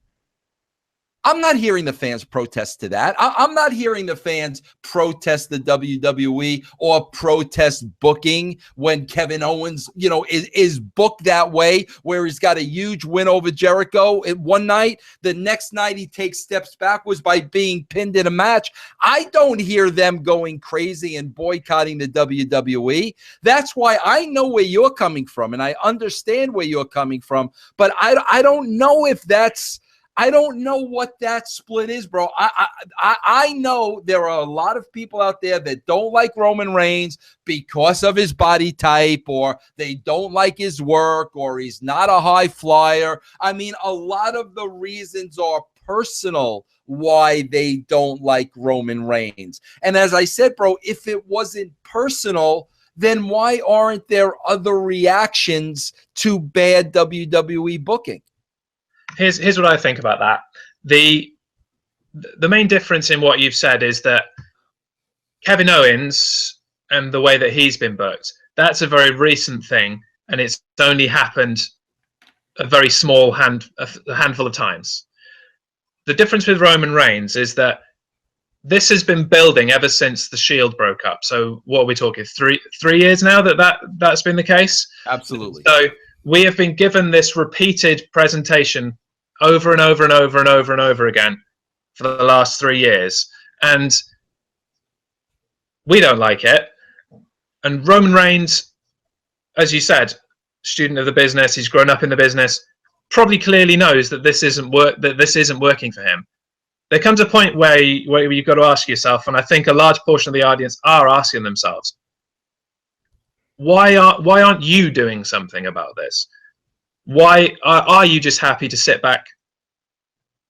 I'm not hearing the fans protest to that. I'm not hearing the fans protest the WWE or protest booking when Kevin Owens, is booked that way, where he's got a huge win over Jericho at one night. The next night he takes steps backwards by being pinned in a match. I don't hear them going crazy and boycotting the WWE. That's why I know where you're coming from, and I understand where you're coming from, but I don't know if that's... I don't know what that split is, bro. I know there are a lot of people out there that don't like Roman Reigns because of his body type, or they don't like his work, or he's not a high flyer. I mean, a lot of the reasons are personal why they don't like Roman Reigns. And as I said, bro, if it wasn't personal, then why aren't there other reactions to bad WWE booking? Here's what I think about that. The main difference in what you've said is that Kevin Owens and the way that he's been booked, that's a very recent thing, and it's only happened a very small handful of times. The difference with Roman Reigns is that this has been building ever since the Shield broke up. So what are we talking? Three years now that's been the case? Absolutely. So we have been given this repeated presentation over and over and over and over and over again for the last 3 years. And we don't like it. And Roman Reigns, as you said, student of the business, he's grown up in the business, probably clearly knows that this isn't working for him. There comes a point where you've got to ask yourself, and I think a large portion of the audience are asking themselves, why aren't you doing something about this? Why are you just happy to sit back,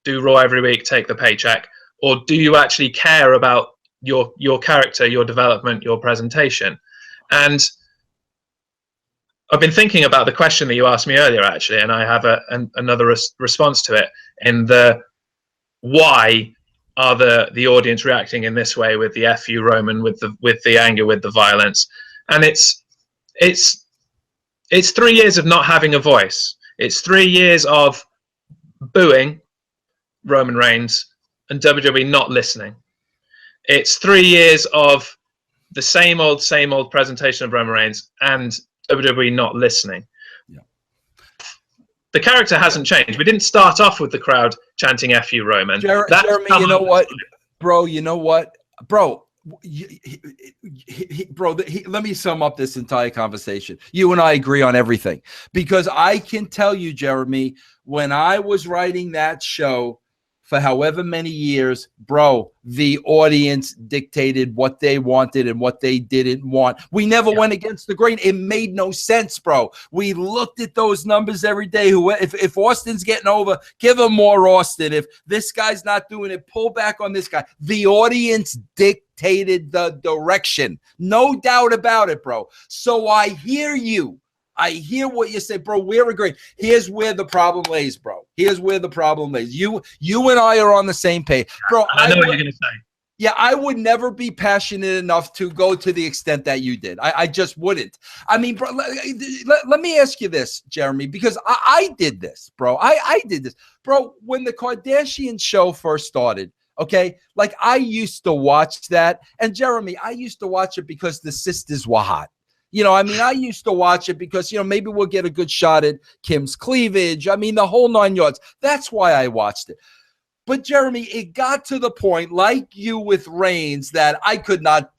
do Raw every week, take the paycheck, or do you actually care about your character, your development, your presentation? And I've been thinking about the question that you asked me earlier, actually, and I have another response to it. In the why are the audience reacting in this way, with the FU Roman, with the anger, with the violence? And it's 3 years of not having a voice. It's 3 years of booing Roman Reigns and WWE not listening. It's 3 years of the same old presentation of Roman Reigns and WWE not listening. Yeah. The character hasn't changed. We didn't start off with the crowd chanting "F you, Roman." Jeremy, you know what, bro? You know what, bro? Let me sum up this entire conversation. You and I agree on everything, because I can tell you, Jeremy, when I was writing that show for however many years, bro, the audience dictated what they wanted and what they didn't want. We never went against the grain. It made no sense, bro. We looked at those numbers every day. If Austin's getting over, give him more Austin. If this guy's not doing it, pull back on this guy. The audience dictated the direction. No doubt about it, bro. So I hear you. I hear what you say, bro. We're agreeing. Here's where the problem lays, bro. Here's where the problem lays. You and I are on the same page, bro. I know what you're gonna say. Yeah, I would never be passionate enough to go to the extent that you did. I just wouldn't. I mean, bro, let me ask you this, Jeremy, because I did this, bro. I did this, bro. When the Kardashian show first started, Okay. Like I used to watch that. And Jeremy, I used to watch it because the sisters were hot. You know, I mean, I used to watch it because, you know, maybe we'll get a good shot at Kim's cleavage. I mean, the whole 9 yards. That's why I watched it. But Jeremy, it got to the point, like you with Reigns, that I could not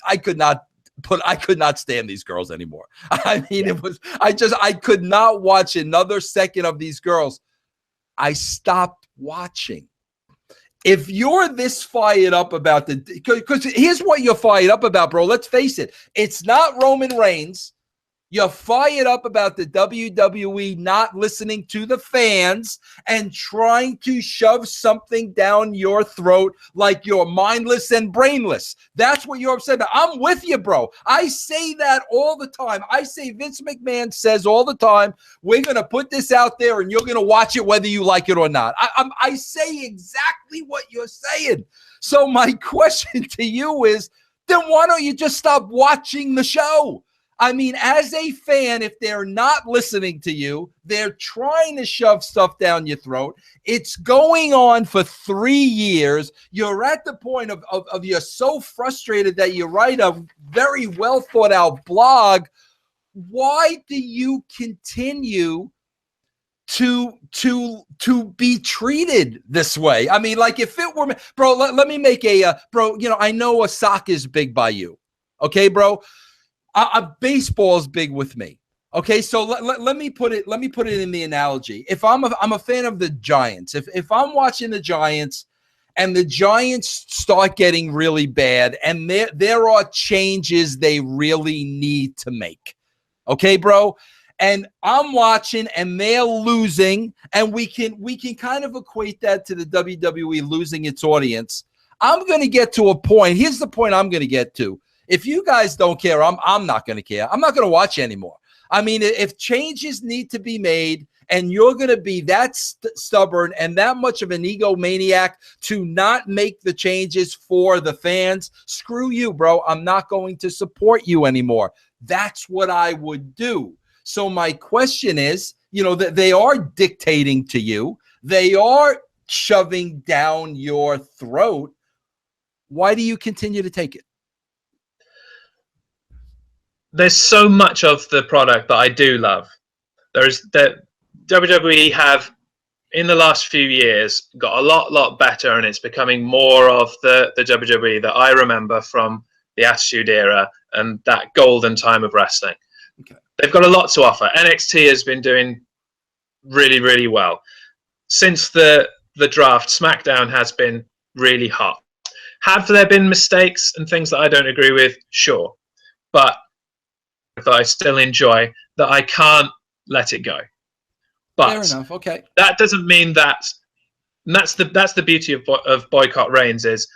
stand these girls anymore. I mean, I could not watch another second of these girls. I stopped watching. If you're this fired up about because here's what you're fired up about, bro. Let's face it. It's not Roman Reigns. You're fired up about the WWE not listening to the fans and trying to shove something down your throat like you're mindless and brainless. That's what you're upset about. I'm with you, bro. I say that all the time. I say Vince McMahon says all the time, we're going to put this out there and you're going to watch it whether you like it or not. I say exactly what you're saying. So my question to you is, then why don't you just stop watching the show? I mean, as a fan, if they're not listening to you, they're trying to shove stuff down your throat. It's going on for 3 years. You're at the point of you're so frustrated that you write a very well thought out blog. Why do you continue to be treated this way? I mean, like if it were, bro, let me make bro, you know, I know soccer is big by you. Okay, bro. Baseball is big with me. Okay, so let me put it in the analogy. If I'm a fan of the Giants, if I'm watching the Giants and the Giants start getting really bad and there are changes they really need to make. Okay, bro? And I'm watching and they're losing, and we can kind of equate that to the WWE losing its audience. I'm going to get to a point. Here's the point I'm going to get to. If you guys don't care, I'm not going to care. I'm not going to watch anymore. I mean, if changes need to be made and you're going to be that stubborn and that much of an egomaniac to not make the changes for the fans, screw you, bro. I'm not going to support you anymore. That's what I would do. So my question is, you know, that they are dictating to you. They are shoving down your throat. Why do you continue to take it? There's so much of the product that I do love. There's that WWE have in the last few years got a lot better, and it's becoming more of the WWE that I remember from the Attitude Era and that golden time of wrestling. Okay. They've got a lot to offer. NXT has been doing really well. Since the draft, SmackDown has been really hot. Have there been mistakes and things that I don't agree with? Sure. But that I still enjoy, that I can't let it go. But fair enough. Okay. That doesn't mean that. And that's the beauty of Boycott Reigns is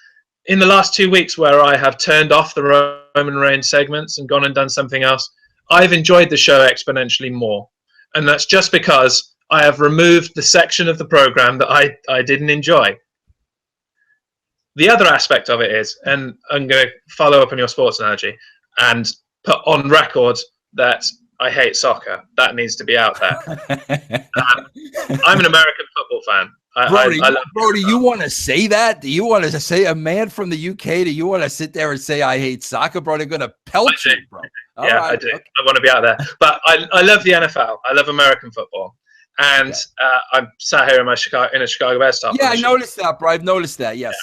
in the last 2 weeks where I have turned off the Roman Reigns segments and gone and done something else, I've enjoyed the show exponentially more. And that's just because I have removed the section of the program that I didn't enjoy. The other aspect of it is, and I'm going to follow up on your sports analogy and put on record that I hate soccer. That needs to be out there. I'm an American football fan. Brody, you want to say that? Do you want to say a man from the UK? Do you want to sit there and say I hate soccer, bro? They're going to pelt you, bro. All right. I do. Okay. I want to be out there. But I love the NFL. I love American football. And I'm sat here in a Chicago Bears top. Yeah, I noticed that, bro. I've noticed that, yes.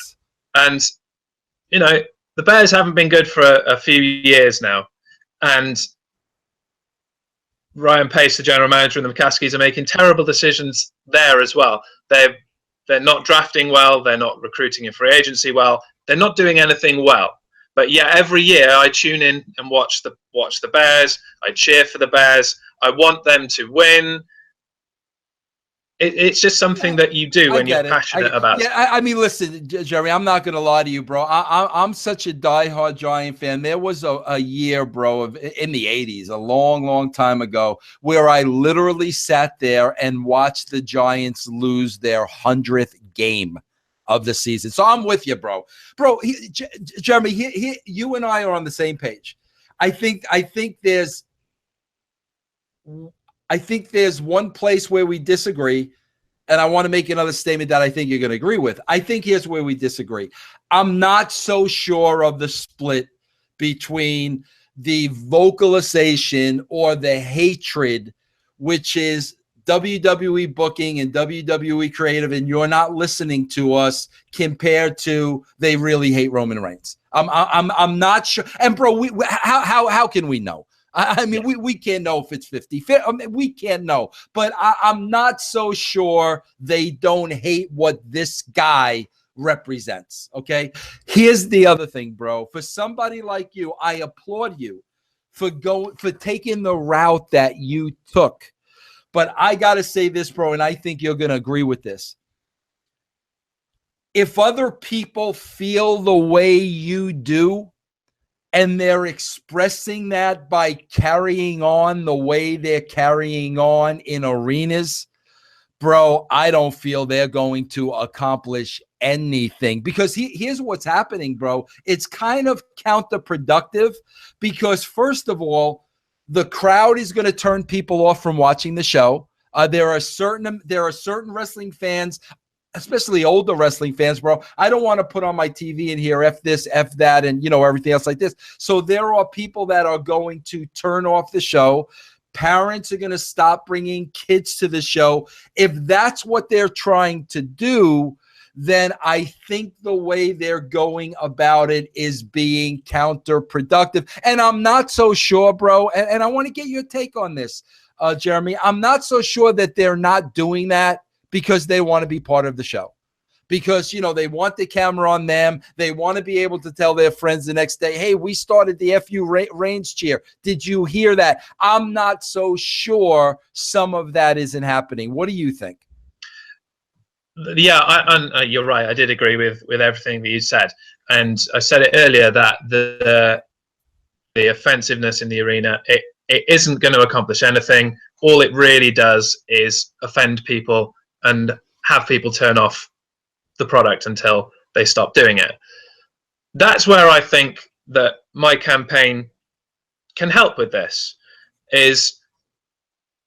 Yeah. And, you know, the Bears haven't been good for a few years now. And Ryan Pace, the general manager, and the McCaskies are making terrible decisions there as well. They're not drafting well. They're not recruiting in free agency well. They're not doing anything well. But yeah, every year I tune in and watch the Bears. I cheer for the Bears. I want them to win. It's just something that you do when you're passionate about it. Yeah, I mean, listen, Jerry, I'm not going to lie to you, bro. I'm such a diehard Giant fan. There was a year, bro, in the 80s, a long time ago, where I literally sat there and watched the Giants lose their 100th game of the season. So I'm with you, bro. Jeremy, you and I are on the same page. I think there's one place where we disagree, and I want to make another statement that I think you're going to agree with. I think here's where we disagree. I'm not so sure of the split between the vocalization or the hatred, which is WWE booking and WWE creative, and you're not listening to us, compared to they really hate Roman Reigns. I'm not sure. And bro, how can we know? I mean, we can't know if it's 50. I mean, we can't know. But I'm not so sure they don't hate what this guy represents. Okay. Here's the other thing, bro. For somebody like you, I applaud you for taking the route that you took. But I got to say this, bro, and I think you're going to agree with this. If other people feel the way you do, and they're expressing that by carrying on the way they're carrying on in arenas, bro, I don't feel they're going to accomplish anything. Because here's what's happening, bro. It's kind of counterproductive because, first of all, the crowd is going to turn people off from watching the show. There are certain wrestling fans, especially older wrestling fans, bro. I don't want to put on my TV and hear F this, F that, and, everything else like this. So there are people that are going to turn off the show. Parents are going to stop bringing kids to the show. If that's what they're trying to do, then I think the way they're going about it is being counterproductive. And I'm not so sure, bro, and I want to get your take on this, Jeremy. I'm not so sure that they're not doing that because they want to be part of the show. Because, they want the camera on them. They want to be able to tell their friends the next day, hey, we started the FU Reigns cheer. Did you hear that? I'm not so sure some of that isn't happening. What do you think? Yeah, you're right. I did agree with everything that you said. And I said it earlier that the offensiveness in the arena, it isn't going to accomplish anything. All it really does is offend people and have people turn off the product until they stop doing it. That's where I think that my campaign can help with this, is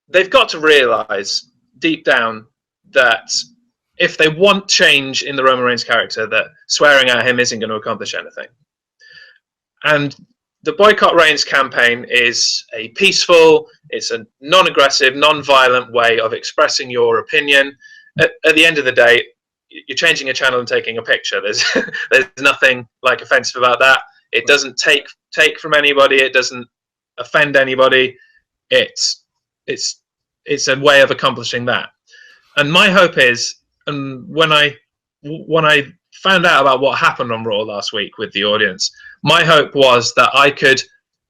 they've got to realize deep down that if they want change in the Roman Reigns character, that swearing at him isn't going to accomplish anything. And the Boycott Reigns campaign is a peaceful, it's a non-aggressive, non-violent way of expressing your opinion. At the end of the day, you're changing a channel and taking a picture. There's nothing like offensive about that. It doesn't take from anybody. It doesn't offend anybody. It's a way of accomplishing that. And my hope is, and when I found out about what happened on Raw last week with the audience, my hope was that I could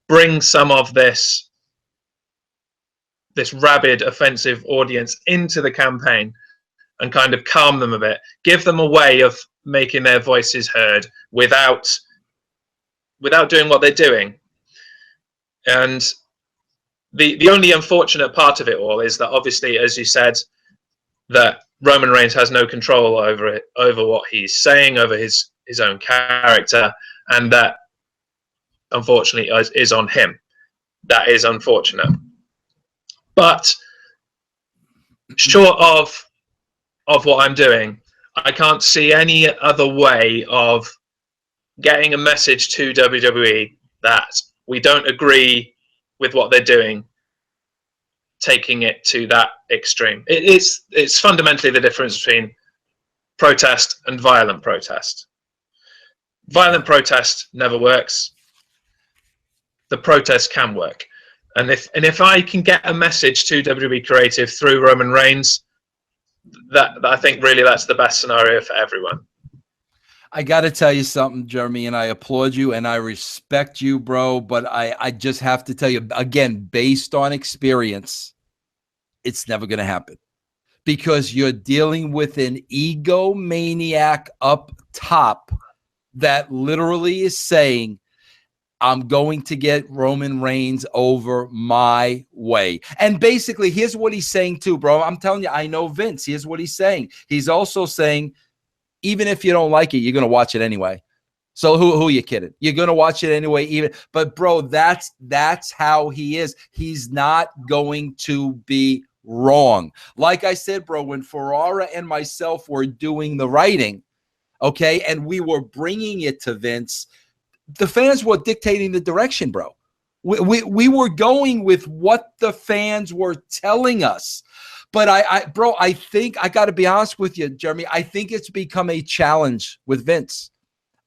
bring some of this rabid, offensive audience into the campaign and kind of calm them a bit, give them a way of making their voices heard without doing what they're doing. And the only unfortunate part of it all is that, obviously, as you said, that Roman Reigns has no control over it, over what he's saying, over his own character, and that, unfortunately, is on him. That is unfortunate. But short of what I'm doing, I can't see any other way of getting a message to WWE that we don't agree with what they're doing, taking it to that extreme. It's fundamentally the difference between protest and violent protest. Violent protest never works. The protest can work. And if I can get a message to WWE creative through Roman Reigns, that I think really that's the best scenario for everyone. I got to tell you something, Jeremy, and I applaud you and I respect you, bro. But I just have to tell you, again, based on experience, it's never going to happen, because you're dealing with an egomaniac up top that literally is saying, I'm going to get Roman Reigns over my way. And basically, here's what he's saying too, bro. I'm telling you, I know Vince. Here's what he's saying. He's also saying, even if you don't like it, you're going to watch it anyway. So who are you kidding? You're going to watch it anyway, even. But bro, that's how he is. He's not going to be wrong. Like I said, bro, when Ferrara and myself were doing the writing, okay, and we were bringing it to Vince, the fans were dictating the direction, bro. We were going with what the fans were telling us. But I think I got to be honest with you, Jeremy. I think it's become a challenge with Vince.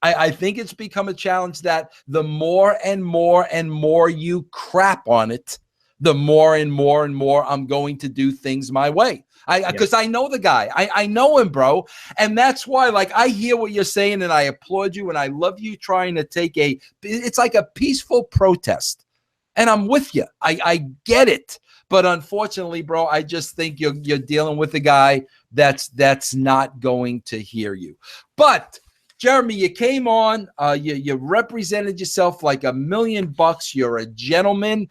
I think it's become a challenge that the more and more and more you crap on it, the more and more and more I'm going to do things my way. Because I know the guy. I know him, bro. And that's why, like, I hear what you're saying, and I applaud you, and I love you trying to take it's like a peaceful protest. And I'm with you. I get it. But unfortunately, bro, I just think you're dealing with a guy that's not going to hear you. But Jeremy, you came on. You represented yourself like $1 million. You're a gentleman.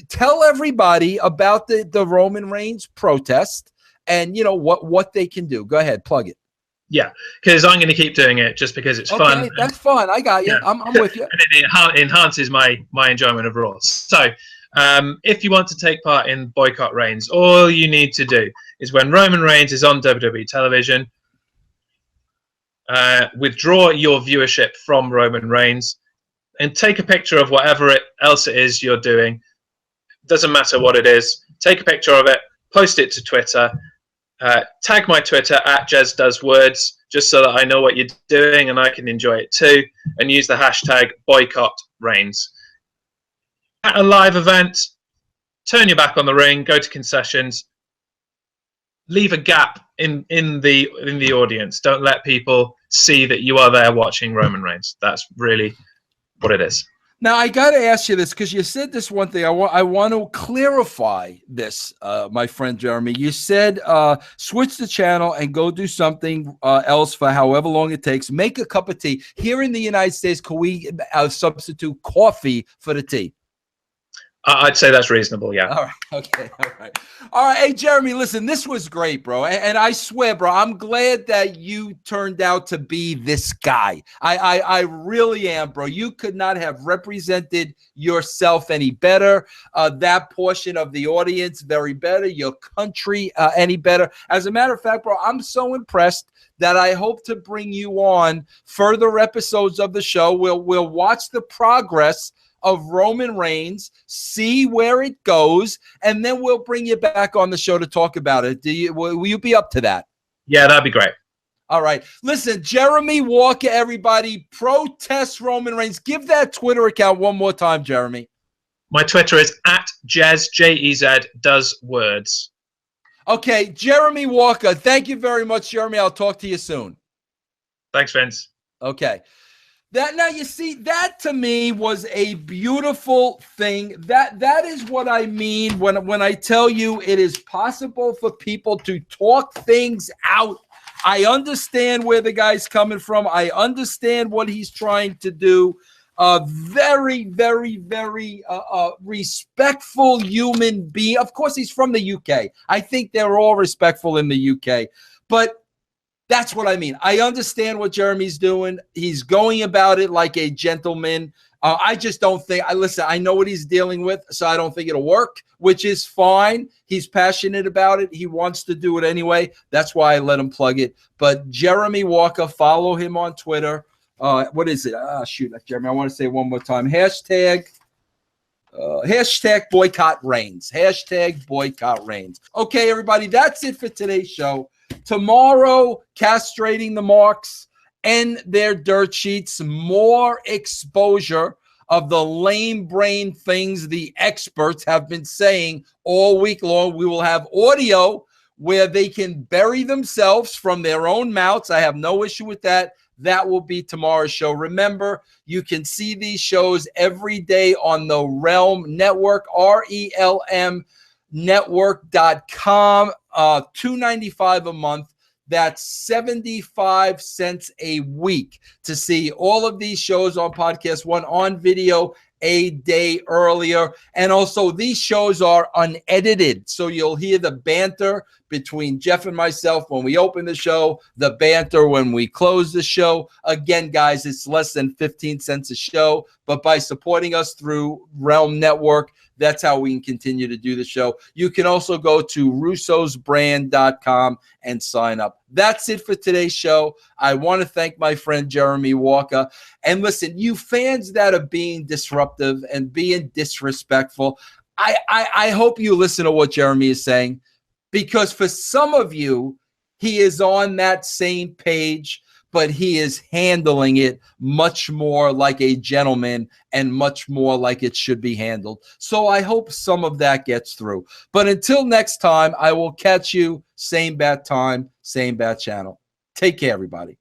Tell everybody about the Roman Reigns protest and what they can do. Go ahead, plug it. Yeah, because I'm going to keep doing it just because it's fun. That's fun. I got you. Yeah. I'm with you. And it enhances my enjoyment of Raw. So if you want to take part in Boycott Reigns, all you need to do is when Roman Reigns is on WWE television, withdraw your viewership from Roman Reigns and take a picture of whatever else it is you're doing. Doesn't matter what it is. Take a picture of it, post it to Twitter, tag my Twitter at JezDoesWords, just so that I know what you're doing and I can enjoy it too, and use the hashtag #BoycottReigns. At a live event, turn your back on the ring, go to concessions, leave a gap in the audience. Don't let people see that you are there watching Roman Reigns. That's really what it is. Now, I got to ask you this because you said this one thing. I want to clarify this, my friend Jeremy. You said switch the channel and go do something else for however long it takes. Make a cup of tea. Here in the United States, can we substitute coffee for the tea? I'd say that's reasonable, yeah. All right. Okay. All right. Hey, Jeremy, listen, this was great, bro. And I swear, bro, I'm glad that you turned out to be this guy. I really am, bro. You could not have represented yourself any better. That portion of the audience, very better. Your country, any better. As a matter of fact, bro, I'm so impressed that I hope to bring you on further episodes of the show. We'll watch the progress of Roman Reigns, see where it goes, and then we'll bring you back on the show to talk about it. Will you be up to that? Yeah, that'd be great. All right. Listen, Jeremy Walker, everybody, protest Roman Reigns. Give that Twitter account one more time, Jeremy. My Twitter is at Jez, J-E-Z, does words. Okay, Jeremy Walker, thank you very much, Jeremy. I'll talk to you soon. Thanks, Vince. Okay. Now you see, that to me was a beautiful thing. That is what I mean when I tell you it is possible for people to talk things out. I understand where the guy's coming from. I understand what he's trying to do. Very, very, very respectful human being. Of course, he's from the UK. I think they're all respectful in the UK. But that's what I mean. I understand what Jeremy's doing. He's going about it like a gentleman. I just don't think – listen, I know what he's dealing with, so I don't think it'll work, which is fine. He's passionate about it. He wants to do it anyway. That's why I let him plug it. But Jeremy Walker, follow him on Twitter. What is it? Shoot, Jeremy, I want to say it one more time. Hashtag Boycott Reigns. Hashtag Boycott Reigns. Okay, everybody, that's it for today's show. Tomorrow, castrating the marks and their dirt sheets, more exposure of the lame brain things the experts have been saying all week long. We will have audio where they can bury themselves from their own mouths. I have no issue with that. That will be tomorrow's show. Remember, you can see these shows every day on the Realm Network, RELM network.com, $2.95 a month. That's 75 cents a week to see all of these shows on Podcast One on video a day earlier. And also, these shows are unedited, so you'll hear the banter between Jeff and myself when we open the show, the banter when we close the show. Again, guys, it's less than 15 cents a show. but by supporting us through Realm Network, that's how we can continue to do the show. You can also go to russosbrand.com and sign up. That's it for today's show. I want to thank my friend Jeremy Walker. And listen, you fans that are being disruptive and being disrespectful, I hope you listen to what Jeremy is saying, because for some of you, he is on that same page, but he is handling it much more like a gentleman and much more like it should be handled. So I hope some of that gets through. But until next time, I will catch you same bat time, same bat channel. Take care, everybody.